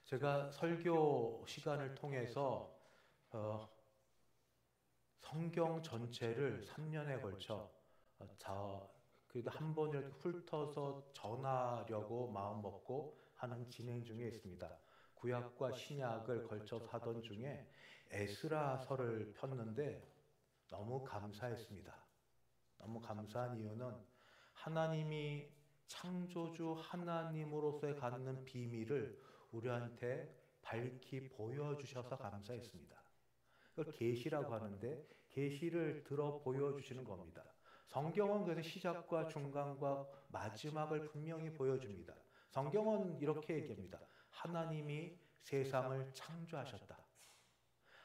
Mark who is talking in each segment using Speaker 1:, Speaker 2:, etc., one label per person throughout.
Speaker 1: 제가 설교 시간을 통해서 성경 전체를 3년에 걸쳐 그래도 한 번을 훑어서 전하려고 마음먹고 하는 진행 중에 있습니다. 구약과 신약을 걸쳐서 하던 중에 에스라서를 폈는데 너무 감사했습니다. 너무 감사한 이유는 하나님이 창조주 하나님으로서의 갖는 비밀을 우리한테 밝히 보여주셔서 감사했습니다. 그걸 계시라고 하는데 계시를 들어 보여주시는 겁니다. 성경은 그래서 시작과 중간과 마지막을 분명히 보여줍니다. 성경은 이렇게 얘기합니다. 하나님이 세상을 창조하셨다.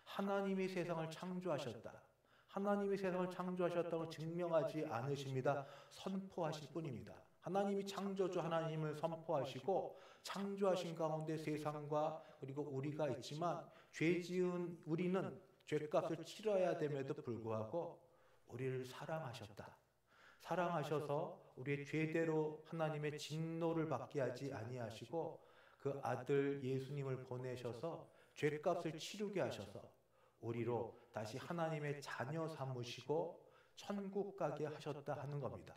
Speaker 1: 하나님이 세상을 창조하셨다. 하나님이 세상을 창조하셨다고 증명하지 않으십니다. 선포하실 뿐입니다. 하나님이 창조주 하나님을 선포하시고 창조하신 가운데 세상과 그리고 우리가 있지만 죄 지은 우리는 죄값을 치러야 됨에도 불구하고 우리를 사랑하셨다. 사랑하셔서 우리의 죄대로 하나님의 진노를 받게 하지 아니하시고 그 아들 예수님을 보내셔서 죄값을 치르게 하셔서 우리로 다시 하나님의 자녀 삼으시고 천국 가게 하셨다 하는 겁니다.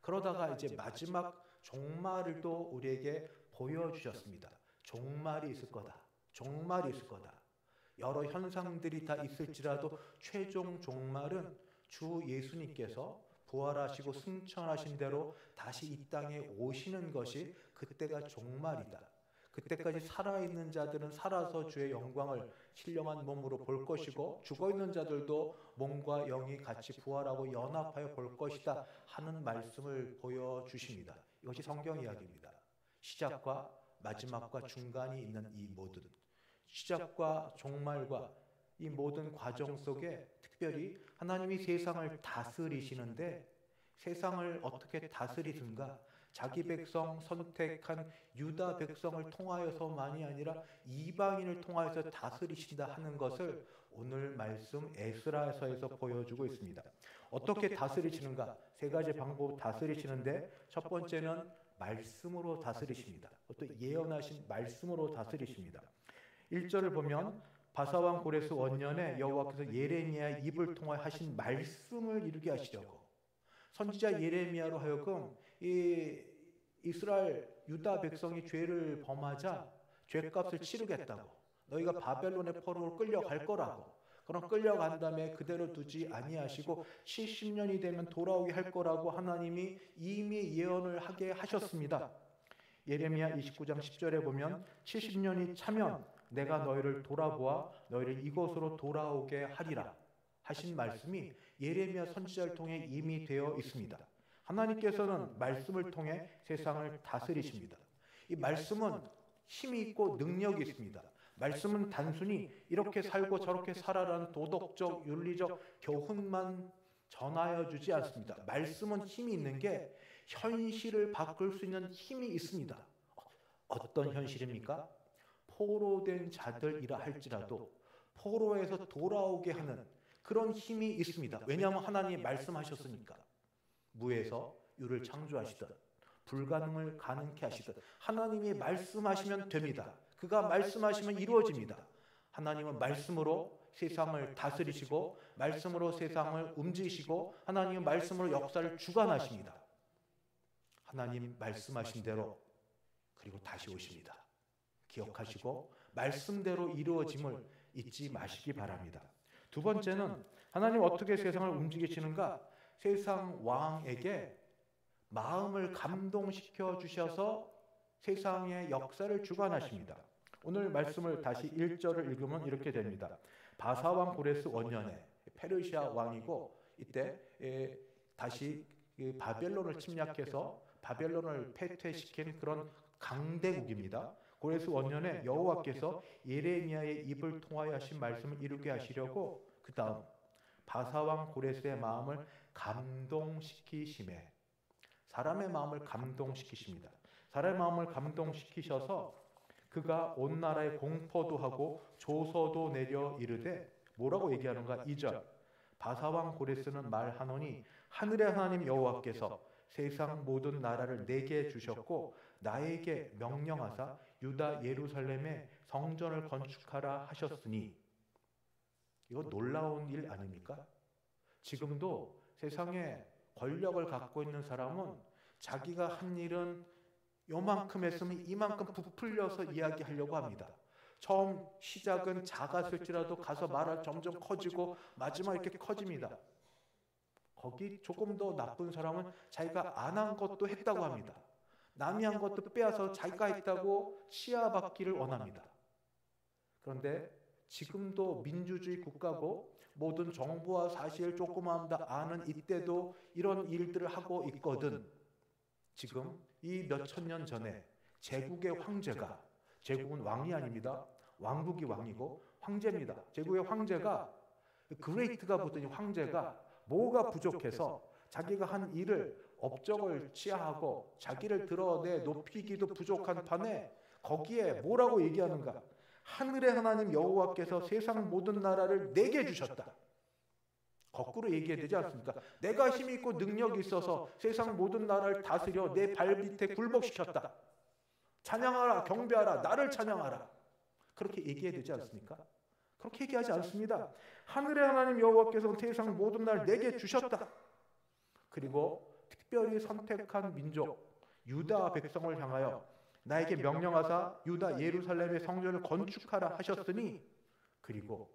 Speaker 1: 그러다가 이제 마지막 종말을 또 우리에게 보여주셨습니다. 종말이 있을 거다. 종말이 있을 거다. 여러 현상들이 다 있을지라도 최종 종말은 주 예수님께서 부활하시고 승천하신 대로 다시 이 땅에 오시는 것이 그때가 종말이다. 그때까지 살아있는 자들은 살아서 주의 영광을 신령한 몸으로 볼 것이고 죽어있는 자들도 몸과 영이 같이 부활하고 연합하여 볼 것이다 하는 말씀을 보여주십니다. 이것이 성경 이야기입니다. 시작과 마지막과 중간이 있는 이 모든 시작과 종말과 이 모든 과정 속에 특별히 하나님이 세상을 다스리시는데 세상을 어떻게 다스리든가 자기 백성 선택한 유다 백성을 통하여서만이 아니라 이방인을 통하여서 다스리신다 하는 것을 오늘 말씀 에스라서에서 보여주고 있습니다. 어떻게 다스리시는가? 세 가지 방법 다스리시는데 첫 번째는 말씀으로 다스리십니다. 또 예언하신 말씀으로 다스리십니다. 1절을 보면 바사왕 고레스 원년에 여호와께서 예레미야의 입을 통하여 하신 말씀을 이루게 하시려고 선지자 예레미야로 하여금 이 이스라엘 유다 백성이 죄를 범하자 죄값을 치르겠다고 너희가 바벨론의 포로로 끌려갈 거라고 그럼 끌려간 다음에 그대로 두지 아니하시고 70년이 되면 돌아오게 할 거라고 하나님이 이미 예언을 하게 하셨습니다. 예레미야 29장 10절에 보면 70년이 차면 내가 너희를 돌아보아 너희를 이곳으로 돌아오게 하리라 하신 말씀이 예레미야 선지자를 통해 이미 되어 있습니다. 하나님께서는 말씀을 통해 세상을 다스리십니다. 이 말씀은 힘이 있고 능력이 있습니다. 말씀은 단순히 이렇게 살고 저렇게 살아라는 도덕적, 윤리적 교훈만 전하여 주지 않습니다. 말씀은 힘이 있는 게 현실을 바꿀 수 있는 힘이 있습니다. 어떤 현실입니까? 포로된 자들이라 할지라도 포로에서 돌아오게 하는 그런 힘이 있습니다. 왜냐하면 하나님이 말씀하셨으니까. 무에서 유를 창조하시던 불가능을 가능케 하시던 하나님이 말씀하시면 됩니다. 그가 말씀하시면 이루어집니다. 하나님은 말씀으로 세상을 다스리시고 말씀으로 세상을 움직이시고 하나님은 말씀으로 역사를 주관하십니다. 하나님 말씀하신 대로 그리고 다시 오십니다. 기억하시고 말씀대로 이루어짐을 잊지 마시기 바랍니다. 두 번째는 하나님 어떻게 세상을 움직이시는가? 세상 왕에게 마음을 감동시켜 주셔서 세상의 역사를 주관하십니다. 오늘 말씀을 다시 1절을 읽으면 이렇게 됩니다. 바사왕 고레스 원년에 페르시아 왕이고 이때 다시 바벨론을 침략해서 바벨론을 패퇴시킨 그런 강대국입니다. 고레스 원년에 여호와께서 예레미야의 입을 통하여 하신 말씀을 이루게 하시려고 그 다음 바사왕 고레스의 마음을 감동시키심에 사람의 마음을 감동시키십니다. 사람의 마음을 감동시키셔서 그가 온 나라에 공포도 하고 조서도 내려 이르되 뭐라고 얘기하는가? 2절 바사왕 고레스는 말하노니 하늘의 하나님 여호와께서 세상 모든 나라를 내게 주셨고 나에게 명령하사 유다 예루살렘에 성전을 건축하라 하셨으니, 이거 놀라운 일 아닙니까? 지금도 세상에 권력을 갖고 있는 사람은 자기가 한 일은 요만큼 했으면 이만큼 부풀려서 이야기하려고 합니다. 처음 시작은 작았을지라도 가서 말할 점점 커지고 마지막에 이렇게 커집니다. 거기 조금 더 나쁜 사람은 자기가 안 한 것도 했다고 합니다. 남이 한 것도 빼앗아서 자기가 했다고 치하받기를 원합니다. 그런데 지금도 민주주의 국가고 모든 정보와 사실 조금만 다 아는 이때도 이런 일들을 하고 있거든. 지금 이 몇천 년 전에 제국의 황제가, 제국은 왕이 아닙니다. 왕국이 왕이고 황제입니다. 제국의 황제가, 그레이트가 붙더니 황제가 뭐가 부족해서 자기가 한 일을 업적을 취하하고 자기를 드러내 높이기도 부족한 판에 거기에 뭐라고 얘기하는가? 하늘의 하나님 여호와께서 세상 모든 나라를 내게 주셨다. 거꾸로 얘기해야 되지 않습니까? 내가 힘이 있고 능력이 있어서 세상 모든 나라를 다스려 내 발 밑에 굴복시켰다. 찬양하라, 경배하라, 나를 찬양하라. 그렇게 얘기해야 되지 않습니까? 그렇게 얘기하지 않습니다. 하늘의 하나님 여호와께서 세상 모든 나라를 내게 주셨다. 그리고 특별히 선택한 민족 유다 백성을 향하여 나에게 명령하사 유다 예루살렘의 성전을 건축하라 하셨으니, 그리고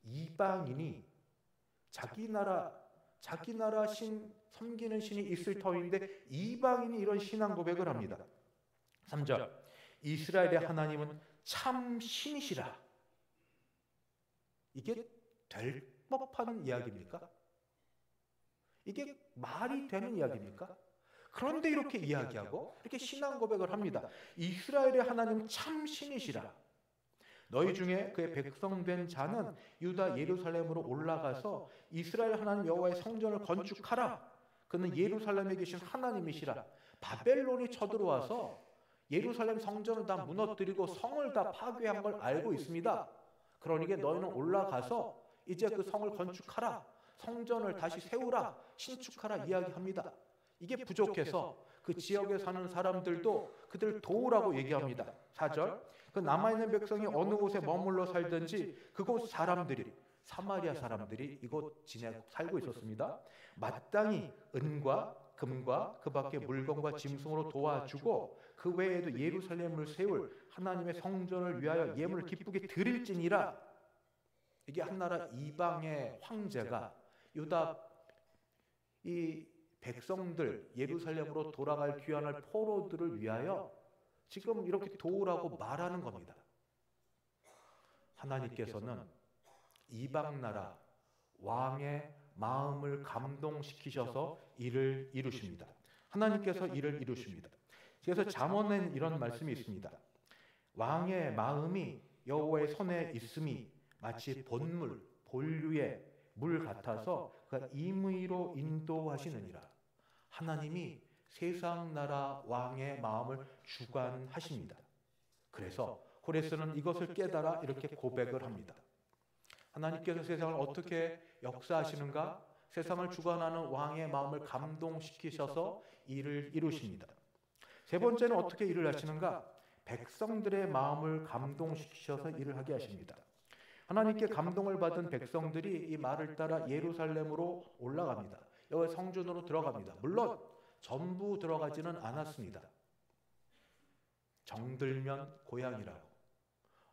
Speaker 1: 이방인이 자기 나라 신 섬기는 신이 있을 터인데 이방인이 이런 신앙 고백을 합니다. 3절, 이스라엘의 하나님은 참 신이시라. 이게 될 법한 이야기입니까? 이게 말이 되는 이야기입니까? 그런데 이렇게 이야기하고 이렇게 신앙 고백을 합니다. 이스라엘의 하나님 참 신이시라. 너희 중에 그의 백성 된 자는 유다 예루살렘으로 올라가서 이스라엘 하나님 여호와의 성전을 건축하라. 그는 예루살렘에 계신 하나님이시라. 바벨론이 쳐들어와서 예루살렘 성전을 다 무너뜨리고 성을 다 파괴한 걸 알고 있습니다. 그러니까 너희는 올라가서 이제 그 성을 건축하라. 성전을 다시 세우라. 신축하라 이야기합니다. 이게 부족해서 그 지역에 사는 사람들도 그들 도우라고 얘기합니다. 4절, 그 남아있는 백성이 어느 곳에 머물러 살든지 그곳 사람들이, 사마리아 사람들이 이곳 살고 있었습니다. 마땅히 은과 금과 그 밖에 물건과 짐승으로 도와주고 그 외에도 예루살렘을 세울 하나님의 성전을 위하여 예물을 기쁘게 드릴지니라. 이게 한나라 이방의 황제가 유다 이 백성들 예루살렘으로 돌아갈 귀환할 포로들을 위하여 지금 이렇게 도우라고 말하는 겁니다. 하나님께서는 이방 나라 왕의 마음을 감동시키셔서 일을 이루십니다. 하나님께서 일을 이루십니다. 그래서 잠언에는 이런 말씀이 있습니다. 왕의 마음이 여호와의 손에 있음이 마치 본물, 본류의 물 같아서 그가 임의로 인도하시느니라. 하나님이 세상 나라 왕의 마음을 주관하십니다. 그래서 호레스는 이것을 깨달아 이렇게 고백을 합니다. 하나님께서 세상을 어떻게 역사하시는가? 세상을 주관하는 왕의 마음을 감동시키셔서 일을 이루십니다. 세 번째는 어떻게 일을 하시는가? 백성들의 마음을 감동시키셔서 일을 하게 하십니다. 하나님께 감동을 받은 백성들이 이 말을 따라 예루살렘으로 올라갑니다. 여호와의 성전으로 들어갑니다. 물론 전부 들어가지는 않았습니다. 정들면 고향이라고.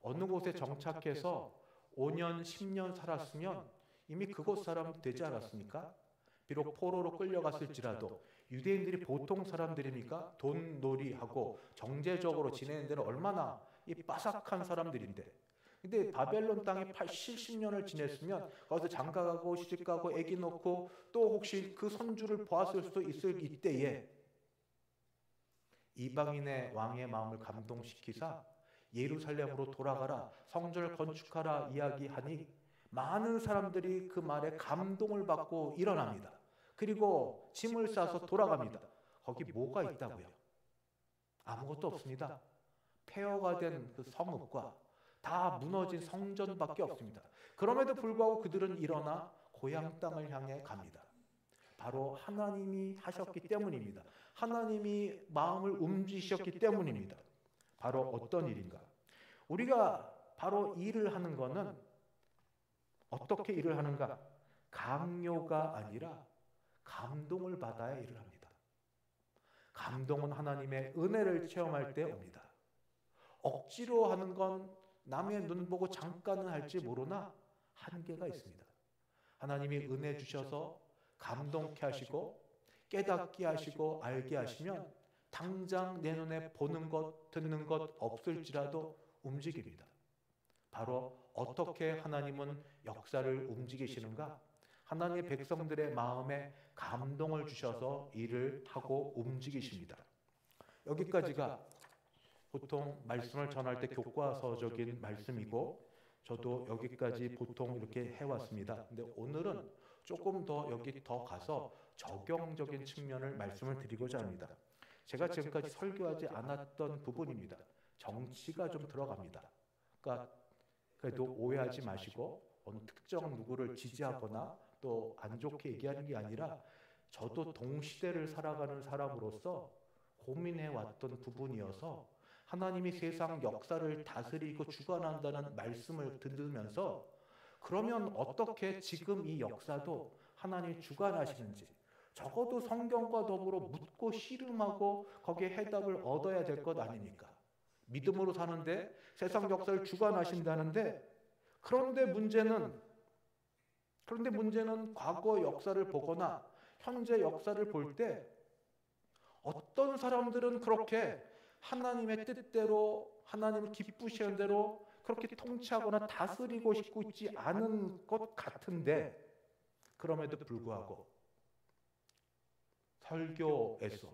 Speaker 1: 어느 곳에 정착해서 5년, 10년 살았으면 이미 그곳 사람 되지 않았습니까? 비록 포로로 끌려갔을지라도 유대인들이 보통 사람들입니까? 돈놀이하고 정제적으로 지내는 데는 얼마나 이 빠삭한 사람들인데, 근데 바벨론 땅에 70년을 지냈으면 거기서 장가가고 시집가고 애기 놓고 또 혹시 그 손주를 보았을 수도 있을 이때에 이방인의 왕의 마음을 감동시키사 예루살렘으로 돌아가라, 성전을 건축하라 이야기하니 많은 사람들이 그 말에 감동을 받고 일어납니다. 그리고 짐을 싸서 돌아갑니다. 거기 뭐가 있다고요? 아무것도 없습니다. 폐허가 된 그 성읍과 다 무너진 성전밖에 없습니다. 그럼에도 불구하고 그들은 일어나 고향 땅을 향해 갑니다. 바로 하나님이 하셨기 때문입니다. 하나님이 마음을 움직이셨기 때문입니다. 바로 어떤 일인가? 우리가 바로 일을 하는 것은 어떻게 일을 하는가? 강요가 아니라 감동을 받아야 일을 합니다. 감동은 하나님의 은혜를 체험할 때 옵니다. 억지로 하는 건 남의 눈 보고 잠깐은 할지 모르나 한계가 있습니다. 하나님이 은혜 주셔서 감동케 하시고 깨닫게 하시고 알게 하시면 당장 내 눈에 보는 것, 듣는 것 없을지라도 움직입니다. 바로 어떻게 하나님은 역사를 움직이시는가? 하나님의 백성들의 마음에 감동을 주셔서 일을 하고 움직이십니다. 여기까지가 보통 말씀을 전할 때 교과서적인 말씀이고 저도 여기까지 보통 이렇게 해왔습니다. 근데 오늘은 조금 더 여기 더 가서 적용적인 측면을 말씀을 드리고자 합니다. 제가 지금까지 설교하지 않았던 부분입니다. 정치가 좀 들어갑니다. 그러니까 그래도 오해하지 마시고 어느 특정 누구를 지지하거나 또 안 좋게 얘기하는 게 아니라 저도 동시대를 살아가는 사람으로서 고민해왔던 부분이어서 하나님이 세상 역사를 다스리고 주관한다는 말씀을 들으면서 그러면 어떻게 지금 이 역사도 하나님이 주관하시는지 적어도 성경과 더불어 묻고 씨름하고 거기에 해답을 얻어야 될 것 아닙니까? 믿음으로 사는데 세상 역사를 주관하신다는데 그런데 문제는 과거 역사를 보거나 현재 역사를 볼 때 어떤 사람들은 그렇게 하나님의 뜻대로 하나님을 기쁘시는 대로 그렇게 통치하거나 다스리고 싶고 있지 않은 것 같은데 그럼에도 불구하고 설교에서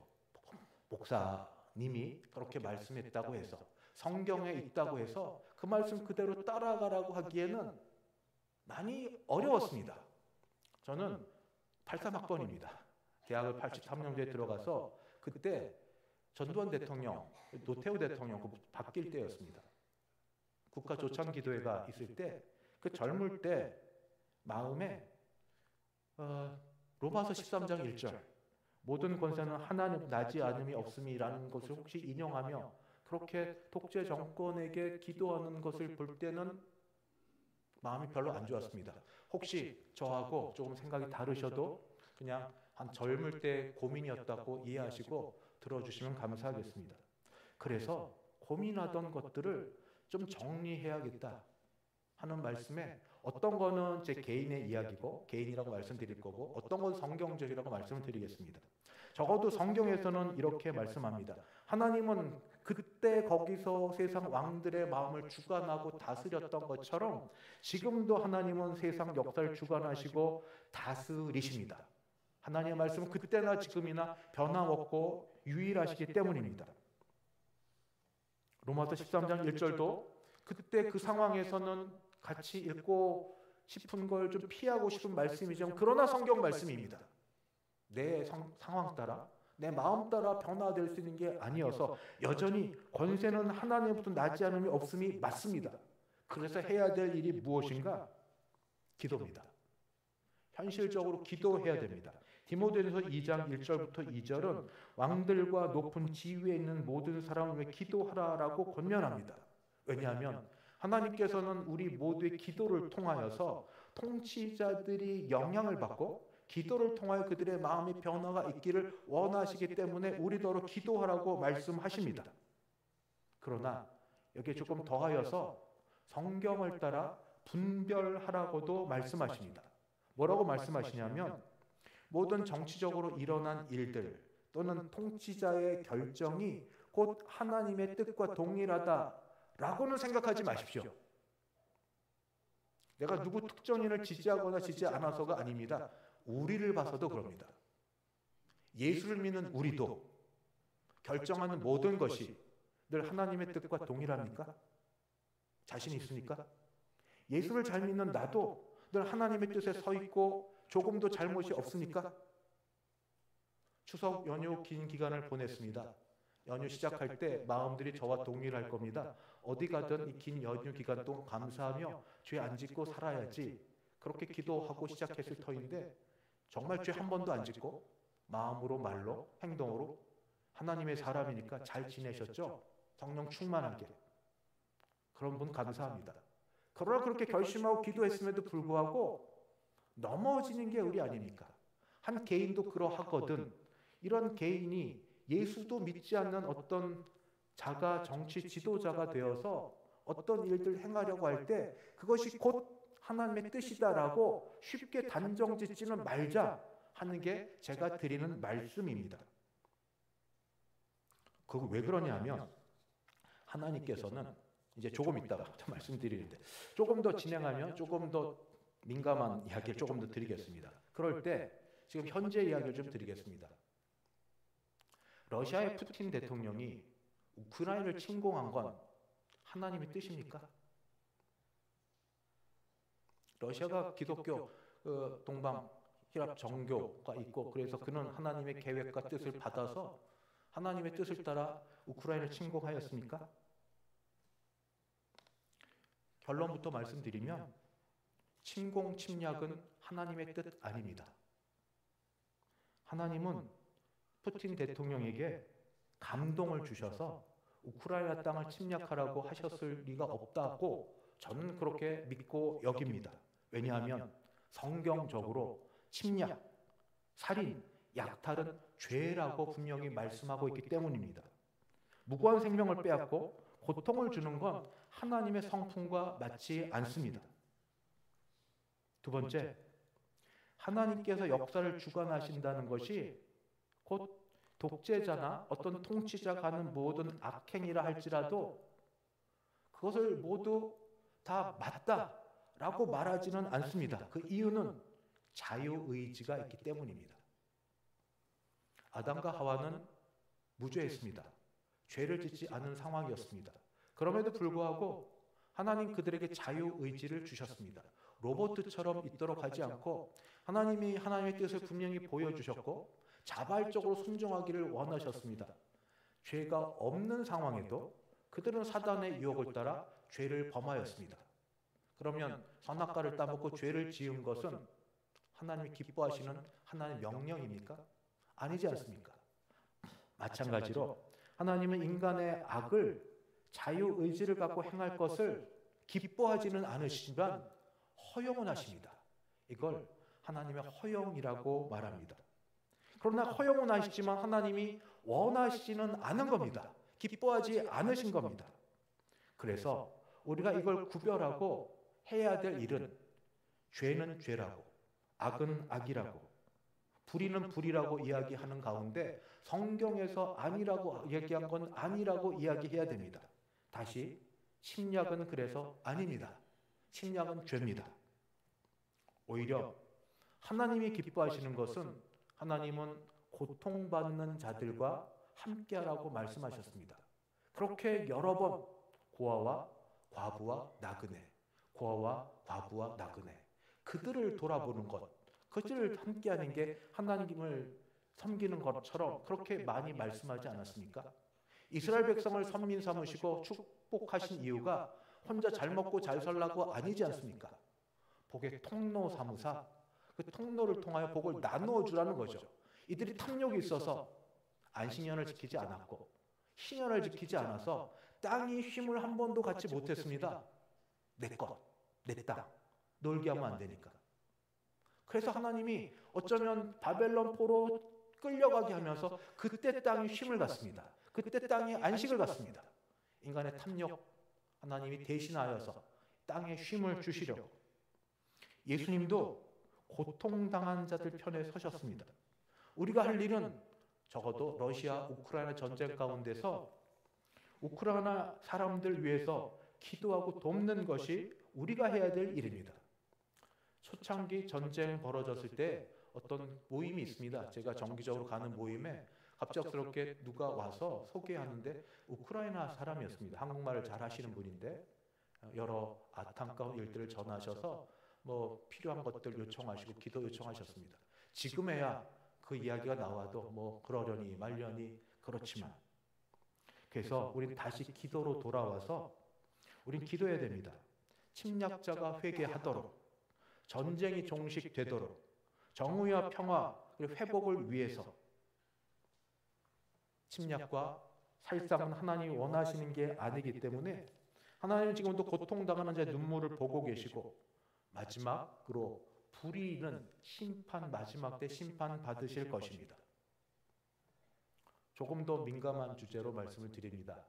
Speaker 1: 목사님이 그렇게 말씀했다고 해서 성경에 있다고 해서 그 말씀 그대로 따라가라고 하기에는 많이 어려웠습니다. 저는 83학번입니다. 대학을 83년도에 들어가서 그때 전두환 대통령, 노태우 대통령 바뀔 때였습니다. 국가조창기도회가 있을 때 그 젊을 때 마음에 로마서 13장 1절 모든 권세는 하나님 나지 않음이 없음이라는 것을 혹시 인용하며 그렇게 독재 정권에게 기도하는 것을 볼 때는 마음이 별로 안 좋았습니다. 혹시 저하고 조금 생각이 다르셔도 그냥 한 젊을 때 고민이었다고 이해하시고 들어주시면 감사하겠습니다. 그래서 고민하던 것들을 좀 정리해야겠다 하는 말씀에 어떤 거는 제 개인의 이야기고 개인이라고 말씀드릴 거고 어떤 건 성경적이라고 말씀을 드리겠습니다. 적어도 성경에서는 이렇게 말씀합니다. 하나님은 그때 거기서 세상 왕들의 마음을 주관하고 다스렸던 것처럼 지금도 하나님은 세상 역사를 주관하시고 다스리십니다. 하나님의 말씀은 그때나 지금이나 변함없고 유일하시기 때문입니다. 로마서 13장 1절도 그때 그 상황에서는 같이 읽고 싶은 걸 좀 피하고 싶은 말씀이지만 그러나 성경 말씀입니다. 내 상황 따라 내 마음 따라 변화될 수 있는 게 아니어서 여전히 권세는 하나님부터 나지 않음이 없음이 맞습니다. 그래서 해야 될 일이 무엇인가? 기도입니다. 현실적으로 기도해야 됩니다. 디모데전서 2장 1절부터 2절은 왕들과 높은 지위에 있는 모든 사람을 위해 기도하라라고 권면합니다. 왜냐하면 하나님께서는 우리 모두의 기도를 통하여서 통치자들이 영향을 받고 기도를 통하여 그들의 마음의 변화가 있기를 원하시기 때문에 우리더러 기도하라고 말씀하십니다. 그러나 여기에 조금 더하여서 성경을 따라 분별하라고도 말씀하십니다. 뭐라고 말씀하시냐면 모든 정치적으로 일어난 일들 또는 통치자의 결정이 곧 하나님의 뜻과 동일하다라고는 생각하지 마십시오. 내가 누구 특정인을 지지하거나 지지하지 않아서가 아닙니다. 우리를 봐서도 그럽니다. 예수를 믿는 우리도 결정하는 모든 것이 늘 하나님의 뜻과 동일합니까? 자신 있습니까? 예수를 잘 믿는 나도 늘 하나님의 뜻에 서 있고 조금도 잘못이 없습니까? 추석 연휴 긴 기간을 보냈습니다. 연휴 시작할 때 마음들이 저와 동일할 겁니다. 어디 가든 이 긴 연휴 기간 동안 감사하며 죄 안 짓고 살아야지 그렇게 기도하고 시작했을 터인데 정말 죄 한 번도 안 짓고 마음으로 말로 행동으로 하나님의 사람이니까 잘 지내셨죠? 성령 충만하게. 그런 분 감사합니다. 그러나 그렇게 결심하고 기도했음에도 불구하고 넘어지는 게 의리 아닙니까? 한 개인도 그러하거든. 이런 개인이 예수도 믿지 않는 어떤 자가 정치 지도자가 되어서 어떤 일들 행하려고 할 때 그것이 곧 하나님의 뜻이다라고 쉽게 단정짓지는 말자 하는 게 제가 드리는 말씀입니다. 그거 왜 그러냐면 하나님께서는 이제 조금 있다가 말씀드리는데 조금 더 진행하면 조금 더 민감한 이야기를 조금 더 드리겠습니다. 그럴 때 지금 현재 이야기를 좀 드리겠습니다. 러시아의 푸틴 대통령이 우크라이나를 침공한 건 하나님의 뜻입니까? 러시아가 기독교 동방 히랍 정교가 있고 그래서 그는 하나님의 계획과 뜻을 받아서 하나님의 뜻을 따라 우크라이나를 침공하였습니까? 결론부터 말씀드리면 침공 침략은 하나님의 뜻 아닙니다. 하나님은 푸틴 대통령에게 감동을 주셔서 우크라이나 땅을 침략하라고 하셨을 리가 없다고 저는 그렇게 믿고 여깁니다. 왜냐하면 성경적으로 침략, 살인, 약탈은 죄라고 분명히 말씀하고 있기 때문입니다. 무고한 생명을 빼앗고 고통을 주는 건 하나님의 성품과 맞지 않습니다. 두 번째, 하나님께서 역사를 주관하신다는 것이 곧 독재자나 어떤 통치자가 하는 모든 악행이라 할지라도 그것을 모두 다 맞다라고 말하지는 않습니다. 그 이유는 자유의지가 있기 때문입니다. 아담과 하와는 무죄했습니다. 죄를 짓지 않은 상황이었습니다. 그럼에도 불구하고 하나님 그들에게 자유의지를 주셨습니다. 로봇처럼 있도록 하지 않고 하나님이 하나님의 뜻을 분명히 보여주셨고 자발적으로 순종하기를 원하셨습니다. 죄가 없는 상황에도 그들은 사단의 유혹을 따라 죄를 범하였습니다. 그러면 선악과를 따먹고 죄를 지은 것은 하나님이 기뻐하시는 하나님의 명령입니까? 아니지 않습니까? 마찬가지로 하나님은 인간의 악을 자유의지를 갖고 행할 것을 기뻐하지는 않으시지만 허용은 하십니다. 이걸 하나님의 허용이라고 말합니다. 그러나 허용은 하시지만 하나님이 원하시지는 않은 겁니다. 기뻐하지 않으신 겁니다. 그래서 우리가 이걸 구별하고 해야 될 일은 죄는 죄라고, 악은 악이라고, 불의는 불의라고 이야기하는 가운데 성경에서 아니라고 얘기한 건 아니라고 이야기해야 됩니다. 다시, 침략은 그래서 아닙니다. 침략은 죄입니다. 오히려 하나님이 기뻐하시는 것은 하나님은 고통받는 자들과 함께하라고 말씀하셨습니다. 그렇게 여러 번 고아와 과부와 나그네, 고아와 과부와 나그네, 그들을 돌아보는 것, 그들을 함께하는 게 하나님을 섬기는 것처럼 그렇게 많이 말씀하지 않았습니까? 이스라엘 백성을 선민 삼으시고 축복하신 이유가 혼자 잘 먹고 잘 살라고 아니지 않습니까? 복의 통로 삼으사 그 통로를 통하여 복을 나누어 주라는 거죠. 이들이 탐욕이 있어서 안식년을 지키지 않았고 신년을 지키지 않아서 땅이 쉼을 한 번도 갖지 못했습니다. 내 것, 내 땅, 놀게 하면 안 되니까. 그래서 하나님이 어쩌면 바벨론 포로 끌려가게 하면서 그때 땅이 쉼을 갖습니다. 그때 땅이 안식을 갖습니다. 인간의 탐욕 하나님이 대신하여서 땅에 쉼을 주시려고. 예수님도 고통당한 자들 편에 서셨습니다. 우리가 할 일은 적어도 러시아 우크라이나 전쟁 가운데서 우크라이나 사람들 위해서 기도하고 돕는 것이 우리가 해야 될 일입니다. 초창기 전쟁 벌어졌을 때 어떤 모임이 있습니다. 제가 정기적으로 가는 모임에 갑작스럽게 누가 와서 소개하는데 우크라이나 사람이었습니다. 한국말을 잘 하시는 분인데 여러 안타까운 일들을 전하셔서 뭐 필요한 것들 요청하시고 기도 요청하셨습니다. 지금에야 그 이야기가 나와도 뭐 그러려니 말려니 그렇지만 그래서 우린 다시 기도로 돌아와서 우린 기도해야 됩니다. 침략자가 회개하도록, 전쟁이 종식되도록, 정의와 평화 그리고 회복을 위해서 침략과 살상은 하나님이 원하시는 게 아니기 때문에 하나님은 지금도 고통당하는 자의 눈물을 보고 계시고 마지막으로 불의는 심판, 마지막 때 심판 받으실 것입니다. 조금 더 민감한 주제로 말씀을 드립니다.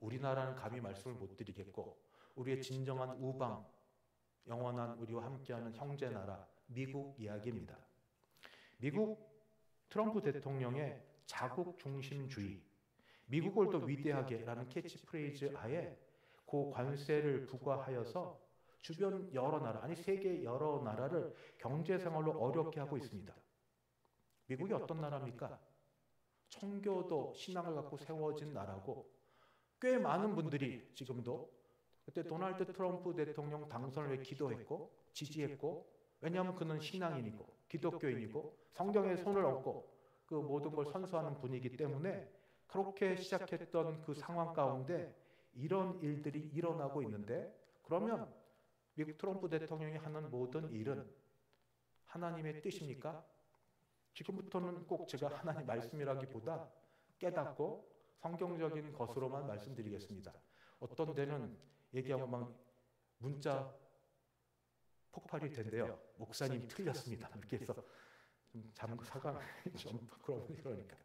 Speaker 1: 우리나라는 감히 말씀을 못 드리겠고 우리의 진정한 우방, 영원한 우리와 함께하는 형제 나라 미국 이야기입니다. 미국 트럼프 대통령의 자국 중심주의, 미국을 더 위대하게라는 캐치프레이즈 하에 고관세를 부과하여서 주변 여러 나라, 아니 세계 여러 나라를 경제생활로 어렵게 하고 있습니다. 미국이 어떤 나라입니까? 청교도 신앙을 갖고 세워진 나라고 꽤 많은 분들이 지금도 그때 도널드 트럼프 대통령 당선을 위해 기도했고 지지했고, 왜냐하면 그는 신앙인이고 기독교인이고 성경에 손을 얹고 그 모든 걸 선서하는 분이기 때문에 그렇게 시작했던 그 상황 가운데 이런 일들이 일어나고 있는데, 그러면 미국 트럼프 대통령이 하는 모든 일은 하나님의 뜻입니까? 지금부터는 꼭 제가 하나님 말씀이라기보다 깨닫고 성경적인 것으로만 말씀드리겠습니다. 어떤 데는 얘기하면 막 문자 폭발이 된대요. 목사님 틀렸습니다. 이렇게 해서 좀 사과 좀 그러니까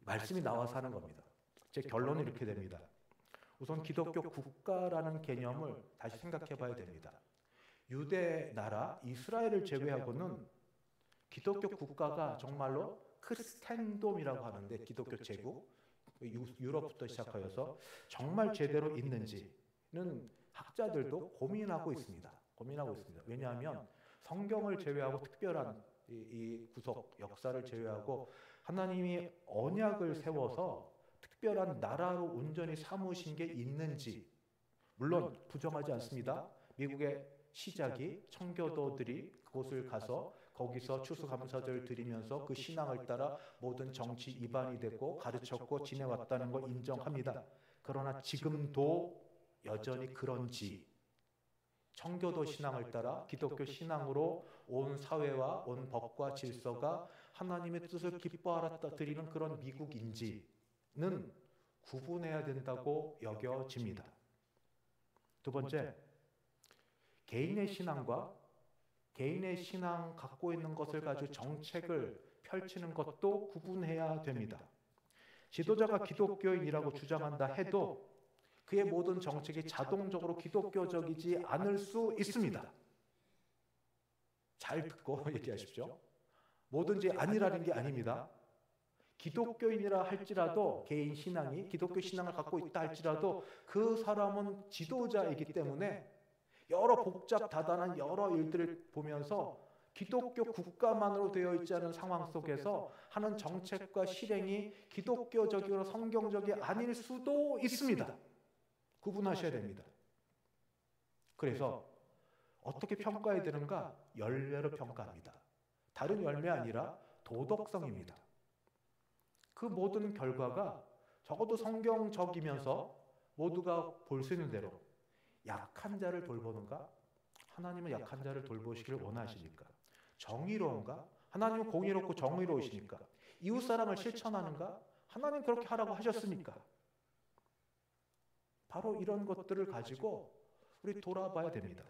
Speaker 1: 말씀이 나와서 하는 겁니다. 제 결론은 이렇게 됩니다. 우선 기독교 국가라는 개념을 다시 생각해 봐야 됩니다. 유대 나라 이스라엘을 제외하고는 기독교 국가가 정말로 크리스텐돔이라고 하는데, 기독교 제국, 유럽부터 시작하여서 정말 제대로 있는지는 학자들도 고민하고 있습니다. 왜냐하면 성경을 제외하고 특별한 이 구속 역사를 제외하고 하나님이 언약을 세워서 특별한 나라로 온전히 삼으신 게 있는지, 물론 부정하지 않습니다. 미국의 시작이 청교도들이 그곳을 가서 거기서 추수감사절 드리면서 그 신앙을 따라 모든 정치 이반이 되고 가르쳤고 지내왔다는 걸 인정합니다. 그러나 지금도 여전히 그런지, 청교도 신앙을 따라 기독교 신앙으로 온 사회와 온 법과 질서가 하나님의 뜻을 기뻐하라 드리는 그런 미국인지는 구분해야 된다고 여겨집니다. 두 번째, 개인의 신앙과 개인의 신앙 갖고 있는 것을 가지고 정책을 펼치는 것도 구분해야 됩니다. 지도자가 기독교인이라고 주장한다 해도 그의 모든 정책이 자동적으로 기독교적이지 않을 수 있습니다. 잘 듣고 얘기하십시오. 뭐든지 아니라는 게 아닙니다. 기독교인이라 할지라도, 개인 신앙이 기독교 신앙을 갖고 있다 할지라도 그 사람은 지도자이기 때문에 여러 복잡 다단한 여러 일들을 보면서 기독교 국가만으로 되어 있지 않은 상황 속에서 하는 정책과 실행이 기독교적이고 성경적이 아닐 수도 있습니다. 구분하셔야 됩니다. 그래서 어떻게 평가해야 되는가? 열매로 평가합니다. 다른 열매 아니라 도덕성입니다. 그 모든 결과가 적어도 성경적이면서 모두가 볼 수 있는 대로 약한 자를 돌보는가? 하나님은 약한 자를 돌보시기를 원하시니까. 정의로운가? 하나님은 공의롭고 정의로우시니까. 이웃사랑을 실천하는가? 하나님 그렇게 하라고 하셨으니까. 바로 이런 것들을 가지고 우리 돌아봐야 됩니다.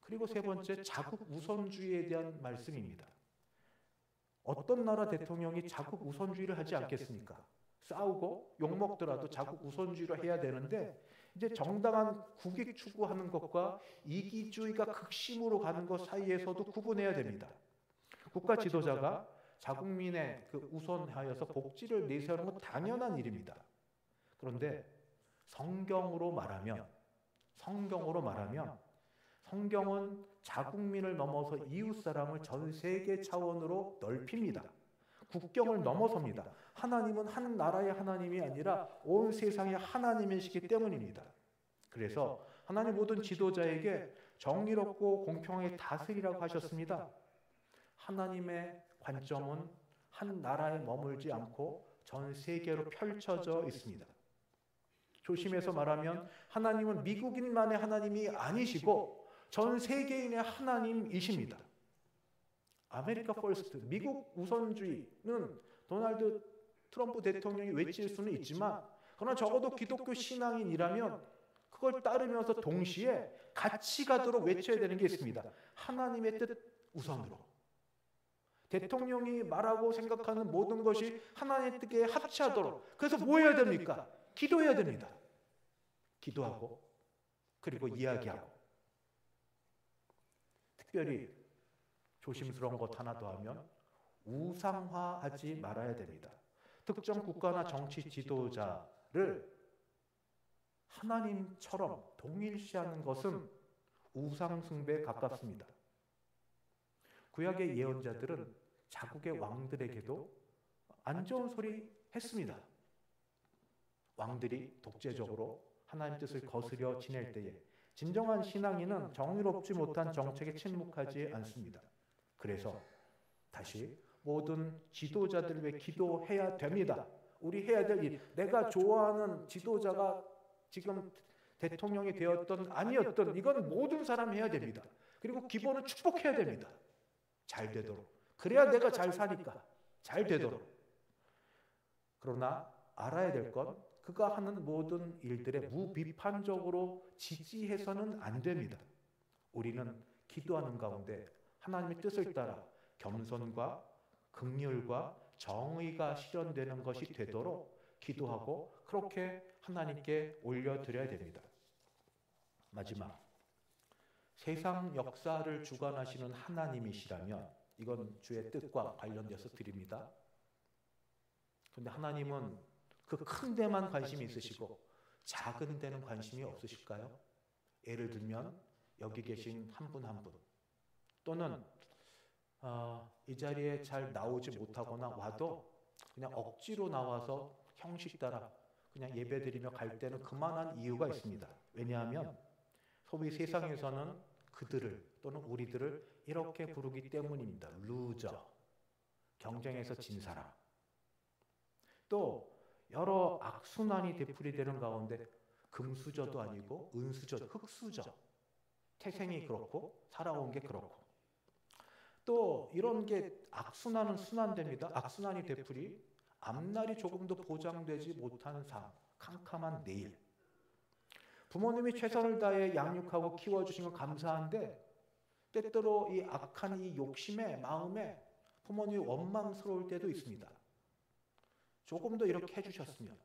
Speaker 1: 그리고 세 번째, 자국 우선주의에 대한 말씀입니다. 어떤 나라 대통령이 자국 우선주의를 하지 않겠습니까? 싸우고 욕먹더라도 자국 우선주의를 해야 되는데, 이제 정당한 국익 추구하는 것과 이기주의가 극심으로 가는 것 사이에서도 구분해야 됩니다. 국가 지도자가 자국민의 그 우선하여서 복지를 내세우는 건 당연한 일입니다. 그런데 성경으로 말하면 성경은 자국민을 넘어서 이웃사랑을 전 세계 차원으로 넓힙니다. 국경을 넘어섭니다. 하나님은 한 나라의 하나님이 아니라 온 세상의 하나님이시기 때문입니다. 그래서 하나님 모든 지도자에게 정의롭고 공평하게 다스리라고 하셨습니다. 하나님의 관점은 한 나라에 머물지 않고 전 세계로 펼쳐져 있습니다. 조심해서 말하면 하나님은 미국인만의 하나님이 아니시고 전 세계인의 하나님이십니다. 아메리카 퍼스트, 미국 우선주의는 도널드 트럼프 대통령이 외칠 수는 있지만, 그러나 적어도 기독교 신앙인이라면 그걸 따르면서 동시에 같이 가도록 외쳐야 되는 게 있습니다. 하나님의 뜻 우선으로. 대통령이 말하고 생각하는 모든 것이 하나님의 뜻에 합치하도록. 그래서 뭐 해야 됩니까? 기도해야 됩니다. 기도하고, 그리고 이야기하고. 특별히 조심스러운 것 하나 더 하면 우상화하지 말아야 됩니다. 특정 국가나 정치 지도자를 하나님처럼 동일시하는 것은 우상 숭배에 가깝습니다. 구약의 예언자들은 자국의 왕들에게도 안 좋은 소리 했습니다. 왕들이 독재적으로 하나님 뜻을 거스려 지낼 때에 진정한 신앙인은 정의롭지 못한 정책에 침묵하지 않습니다. 그래서 다시 모든 지도자들 위해 기도해야 됩니다. 우리 해야 될 일, 내가 좋아하는 지도자가 지금 대통령이 되었던 아니었던, 이건 모든 사람이 해야 됩니다. 그리고 기본은 축복해야 됩니다. 잘 되도록. 그래야 내가 잘 사니까 잘 되도록. 그러나 알아야 될 건 그가 하는 모든 일들에 무비판적으로 지지해서는 안 됩니다. 우리는 기도하는 가운데 하나님의 뜻을 따라 겸손과 긍휼과 정의가 실현되는 것이 되도록 기도하고 그렇게 하나님께 올려드려야 됩니다. 마지막, 세상 역사를 주관하시는 하나님이시라면, 이건 주의 뜻과 관련돼서 드립니다. 그런데 하나님은 그 큰 데만 관심이 있으시고 작은 데는 관심이 없으실까요? 예를 들면 여기 계신 한 분 한 분, 또는 이 자리에 잘 나오지 못하거나 와도 그냥 억지로 나와서 형식 따라 그냥 예배드리며 갈 때는 그만한 이유가 있습니다. 왜냐하면 소위 세상에서는 그들을 또는 우리들을 이렇게 부르기 때문입니다. 루저, 경쟁에서 진 사람. 또 여러 악순환이 되풀이되는 가운데 금수저도 아니고 은수저, 흙수저, 태생이 그렇고 살아온 게 그렇고, 또 이런 게 악순환은 순환됩니다. 악순환이 되풀이, 앞날이 조금도 보장되지 못하는 삶, 캄캄한 내일. 부모님이 최선을 다해 양육하고 키워주신 건 감사한데 때때로 이 악한 이 욕심의 마음에 부모님이 원망스러울 때도 있습니다. 조금 더 이렇게 해주셨으면.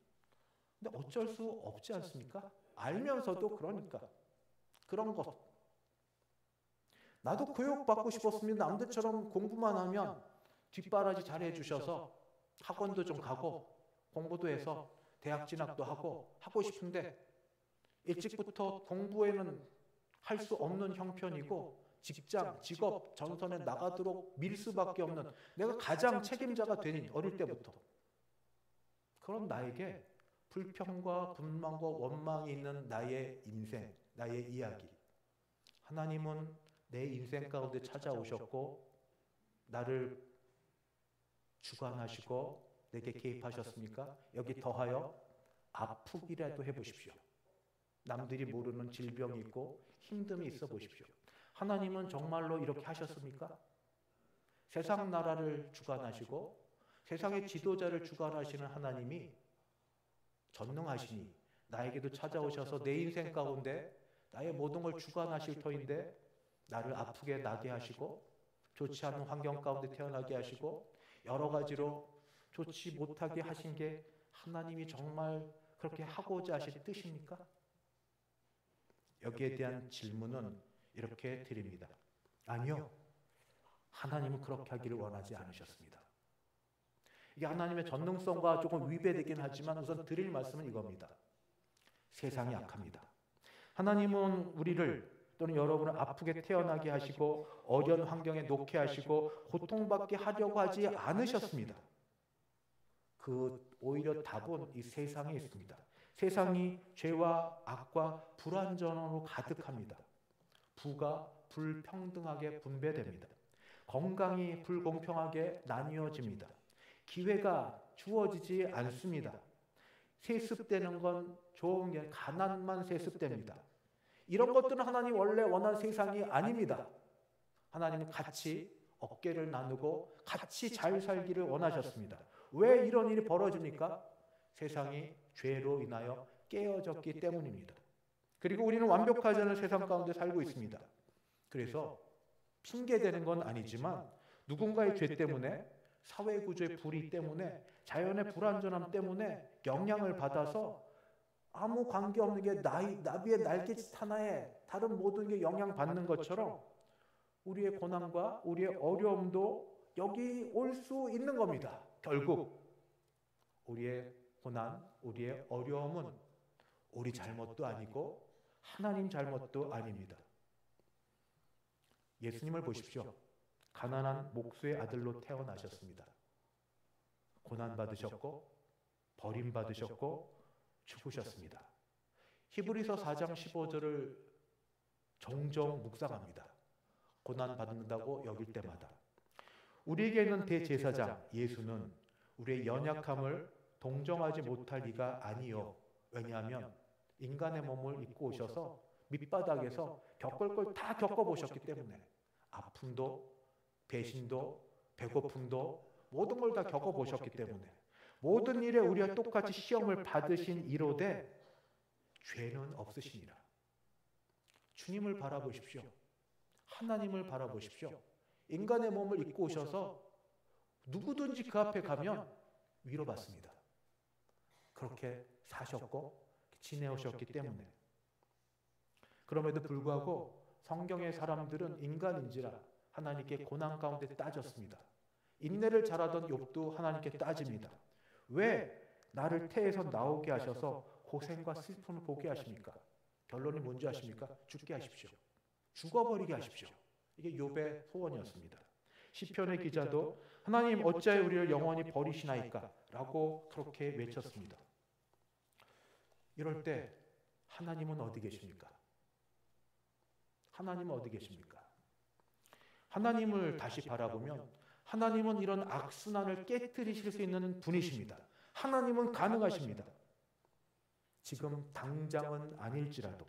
Speaker 1: 근데 어쩔 수 없지 않습니까? 알면서도. 그러니까 그런 것. 나도 교육받고 싶었습니다. 남들처럼 공부만 하면 뒷바라지 잘해 주셔서 학원도 좀 가고 공부도 해서 대학 진학도 하고 싶은데 일찍부터 공부에는 할 수 없는 형편이고 직장, 직업, 전선에 나가도록 밀 수밖에 없는, 내가 가장 책임자가 되니 어릴 때부터 그런 나에게 불평과 분망과 원망이 있는 나의 인생, 나의 이야기. 하나님은 내 인생 가운데 찾아오셨고 나를 주관하시고 내게 개입하셨습니까? 여기 더하여 아프기라도 해보십시오. 남들이 모르는 질병이 있고 힘듦이 있어 보십시오. 하나님은 정말로 이렇게 하셨습니까? 세상 나라를 주관하시고 세상의 지도자를 주관하시는 하나님이 전능하시니 나에게도 찾아오셔서 내 인생 가운데 나의 모든 걸 주관하실 터인데 나를 아프게 나게 하시고 좋지 않은 환경 가운데 태어나게 하시고 여러 가지로 좋지 못하게 하신 게 하나님이 정말 그렇게 하고자 하신 뜻입니까? 여기에 대한 질문은 이렇게 드립니다. 아니요. 하나님은 그렇게 하기를 원하지 않으셨습니다. 이게 하나님의 전능성과 조금 위배되긴 하지만 우선 드릴 말씀은 이겁니다. 세상이 악합니다. 하나님은 우리를 또는 여러분을 아프게 태어나게 하시고 어려운 환경에 놓게 하시고 고통받게 하려고 하지 않으셨습니다. 오히려 답은 이 세상에 있습니다. 세상이 죄와 악과 불완전으로 가득합니다. 부가 불평등하게 분배됩니다. 건강이 불공평하게 나뉘어집니다. 기회가 주어지지 않습니다. 세습되는 건 좋은 게 가난만 세습됩니다. 이런 것들은 하나님 원래 원한 세상이 아닙니다. 하나님은 같이 어깨를 나누고 같이 잘 살기를 원하셨습니다. 왜 이런 일이 벌어집니까? 세상이 죄로 인하여 깨어졌기 때문입니다. 그리고 우리는 완벽하지 않은 세상 가운데 살고 있습니다. 그래서 핑계대는 건 아니지만 누군가의 죄 때문에, 사회구조의 불의 때문에, 자연의 불완전함 때문에 영향을 받아서 아무 관계없는 게 나비의 날갯짓 하나에 다른 모든 게 영향받는 것처럼 우리의 고난과 우리의 어려움도 여기 올 수 있는 겁니다. 결국 우리의 고난, 우리의 어려움은 우리 잘못도 아니고 하나님 잘못도 아닙니다. 예수님을 보십시오. 가난한 목수의 아들로 태어나셨습니다. 고난받으셨고 버림받으셨고 죽으셨습니다. 히브리서 4장 15절을 종종 묵상합니다. 고난받는다고 여길 때마다. 우리에게 있는 대제사장 예수는 우리의 연약함을 동정하지 못할 리가 아니요. 왜냐하면 인간의 몸을 입고 오셔서 밑바닥에서 겪을 걸 다 겪어보셨기 때문에 아픔도 배신도 배고픔도 모든 걸 다 겪어보셨기 때문에 모든 일에 우리와 똑같이 시험을 받으신 이로되 죄는 없으시니라. 주님을 바라보십시오. 하나님을 바라보십시오. 인간의 몸을 입고 오셔서 누구든지 그 앞에 가면 위로받습니다. 그렇게 사셨고 지내오셨기 때문에. 그럼에도 불구하고 성경의 사람들은 인간인지라 하나님께 고난 가운데 따졌습니다. 인내를 잘하던 욥도 하나님께 따집니다. 왜 나를 태에서 나오게 하셔서 고생과 슬픔을 보게 하십니까? 결론이 뭔지 아십니까? 죽게 하십시오. 죽어버리게 하십시오. 이게 욥의 소원이었습니다. 시편의 기자도 하나님 어찌하여 우리를 영원히 버리시나이까? 라고 그렇게 외쳤습니다. 이럴 때 하나님은 어디 계십니까? 하나님은 어디 계십니까? 하나님을 다시 바라보면 하나님은 이런 악순환을 깨뜨리실 수 있는 분이십니다. 하나님은 가능하십니다. 지금 당장은 아닐지라도,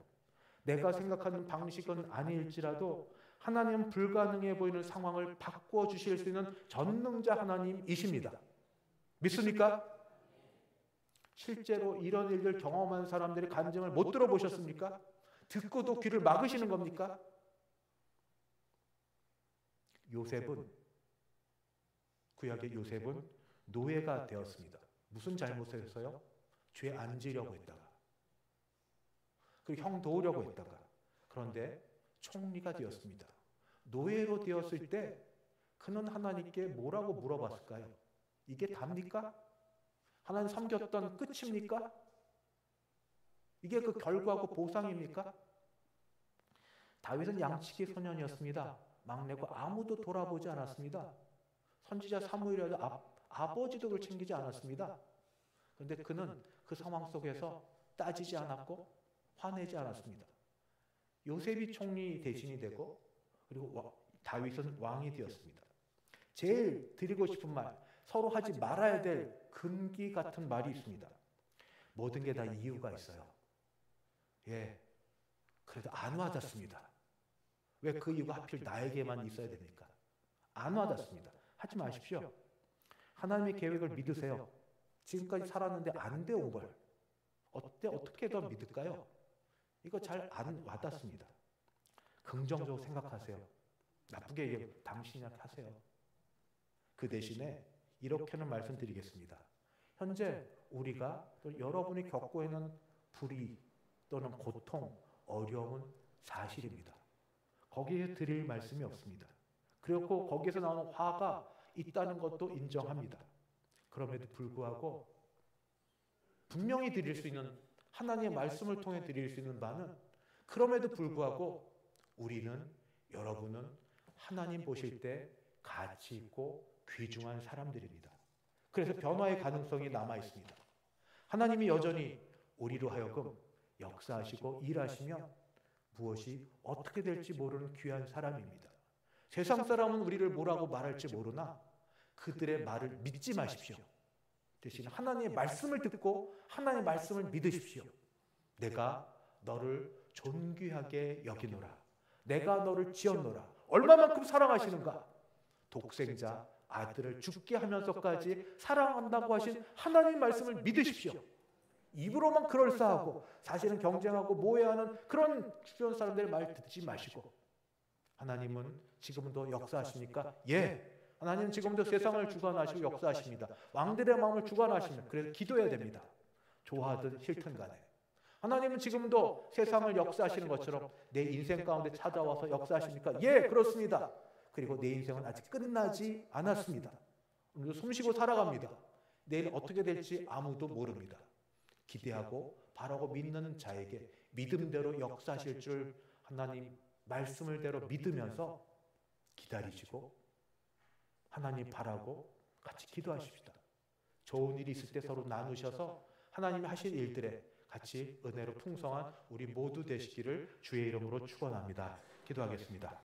Speaker 1: 내가 생각하는 방식은 아닐지라도 하나님은 불가능해 보이는 상황을 바꾸어 주실 수 있는 전능자 하나님이십니다. 믿습니까? 실제로 이런 일들 경험한 사람들의 간증을 못 들어보셨습니까? 듣고도 귀를 막으시는 겁니까? 요셉은, 구약의 요셉은 노예가 되었습니다. 무슨 잘못을 했어요? 죄 안 지려고 했다가, 그리고 형 도우려고 했다가, 그런데 총리가 되었습니다. 노예로 되었을 때 그는 하나님께 뭐라고 물어봤을까요? 이게 답니까? 하나님 섬겼던 끝입니까? 이게 그 결과고 보상입니까? 다윗은 양치기 소년이었습니다. 막내고 아무도 돌아보지 않았습니다. 선지자 사무엘이라도 아버지도 그를 챙기지 않았습니다. 그런데 그는 그 상황 속에서 따지지 않았고 화내지 않았습니다. 요셉이 총리 대신이 되고 그리고 다윗은 왕이 되었습니다. 제일 드리고 싶은 말, 서로 하지 말아야 될 금기 같은 말이 있습니다. 모든 게 다 이유가 있어요. 예, 그래도 안 와닿습니다. 왜 그 이유가 하필 나에게만 있어야 됩니까? 안 와닿습니다. 하지 마십시오. 하나님의 계획을 믿으세요. 지금까지 살았는데 안 돼온 걸 어떻게 더 믿을까요? 이거 잘 안 와닿습니다. 긍정적으로 생각하세요. 나쁘게 얘기하면 당신이 하세요. 그 대신에 이렇게는 말씀드리겠습니다. 현재 우리가 또 여러분이 겪고 있는 불의 또는 고통, 어려움은 사실입니다. 거기에 드릴 말씀이 없습니다. 그리고 거기에서 나오는 화가 있다는 것도 인정합니다. 그럼에도 불구하고 분명히 드릴 수 있는, 하나님의 말씀을 통해 드릴 수 있는 바는, 그럼에도 불구하고 우리는, 여러분은 하나님 보실 때 가치 있고 귀중한 사람들입니다. 그래서 변화의 가능성이 남아 있습니다. 하나님이 여전히 우리로 하여금 역사하시고 일하시면 무엇이 어떻게 될지 모르는 귀한 사람입니다. 세상 사람은 우리를 뭐라고 말할지 모르나 그들의 말을 믿지 마십시오. 대신 하나님의 말씀을 듣고 하나님의 말씀을 믿으십시오. 내가 너를 존귀하게 여기노라. 내가 너를 지었노라. 얼마만큼 사랑하시는가? 독생자 아들을 죽게 하면서까지 사랑한다고 하신 하나님 말씀을 믿으십시오. 입으로만 그럴싸하고 사실은 경쟁하고 모해하는 그런 주변 사람들의 말 듣지 마시고, 하나님은 지금도 역사하십니까? 예. 하나님은 지금도 세상을 주관하시고 역사하십니다. 왕들의 마음을 주관하십니다. 그래서 기도해야 됩니다. 좋아하든 싫든 간에. 하나님은 지금도 세상을 역사하시는 것처럼 내 인생 가운데 찾아와서 역사하십니까? 예, 그렇습니다. 그리고 내 인생은 아직 끝나지 않았습니다. 오늘도 숨쉬고 살아갑니다. 내일 어떻게 될지 아무도 모릅니다. 기대하고 바라고 믿는 자에게 믿음대로 역사하실 줄 하나님 말씀을 대로 믿으면서 기다리시고 하나님 바라고 같이 기도하십시다. 좋은 일이 있을 때 서로 나누셔서 하나님이 하실 일들에 같이 은혜로 풍성한 우리 모두 되시기를 주의 이름으로 축원합니다. 기도하겠습니다.